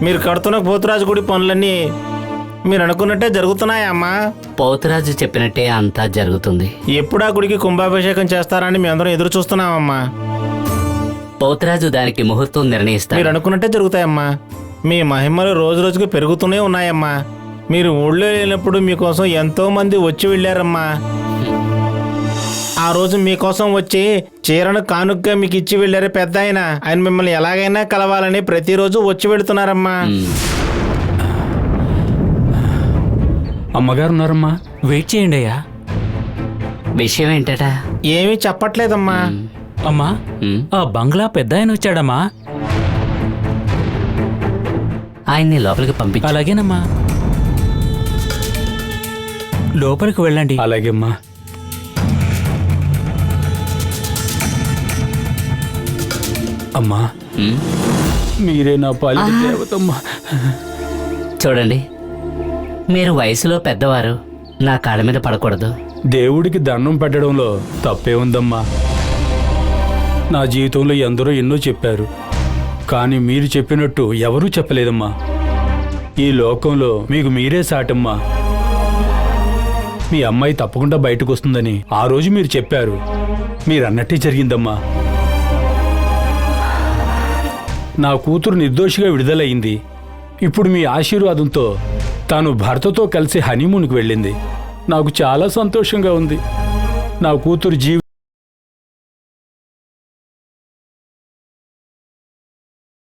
మీరు కడుతున్న పోతురాజు గుడి పనులన్నీ మీరు అనుకున్నట్టే జరుగుతున్నాయా అమ్మా? పోతురాజు చెప్పినట్టే అంతా జరుగుతుంది. ఎప్పుడు ఆ గుడికి కుంభాభిషేకం చేస్తారని మేమందరం ఎదురు చూస్తున్నామమ్మా. పోతురాజు దానికి ముహూర్తం నిర్ణయిస్తారు. మీరు అనుకున్నట్టే జరుగుతాయమ్మా. మీ మహిమలు రోజు రోజుకి పెరుగుతూనే ఉన్నాయమ్మా. మీరు ఊళ్ళో లేనప్పుడు మీకోసం ఎంతో మంది వచ్చి వెళ్ళారమ్మా. ఆ రోజు మీకోసం వచ్చి చీరను కానుకగా మీకు ఇచ్చి వెళ్ళారే పెద్ద ఆయన మిమ్మల్ని ఎలాగైనా కలవాలని ప్రతిరోజు వచ్చి వెళుతున్నారమ్మా. అమ్మగారు ఉన్నారమ్మా, వెయిట్ చేయండి అయ్యా. విషయం ఏంటట? ఏమీ చెప్పట్లేదమ్మా. అమ్మా, ఆ బంగ్లా పెద్ద ఆయన వచ్చాడమ్మా. ఆయన్ని లోపలికి పంపించు. అలాగేనమ్మా, లోపలికి వెళ్ళండి. అలాగేమ్మా. అమ్మా, మీరే నా పాలిట దేవతమ్మా. చూడండి, మీరు వయసులో పెద్దవారు, నా కాళ్ళ మీద పడకూడదు. దేవుడికి దండం పెట్టడంలో తప్పే ఉందమ్మా. నా జీవితంలో ఎందరో ఎన్నో చెప్పారు, కానీ మీరు చెప్పినట్టు ఎవరూ చెప్పలేదమ్మా. ఈ లోకంలో మీకు మీరే సాటమ్మా. మీ అమ్మాయి తప్పకుండా బయటకు వస్తుందని ఆ రోజు మీరు చెప్పారు. మీరన్నట్టే జరిగిందమ్మా. నా కూతురు నిర్దోషిగా విడుదలయ్యింది. ఇప్పుడు మీ ఆశీర్వాదంతో తాను భర్తతో కలిసి హనీమూన్కి వెళ్ళింది. నాకు చాలా సంతోషంగా ఉంది. నా కూతురు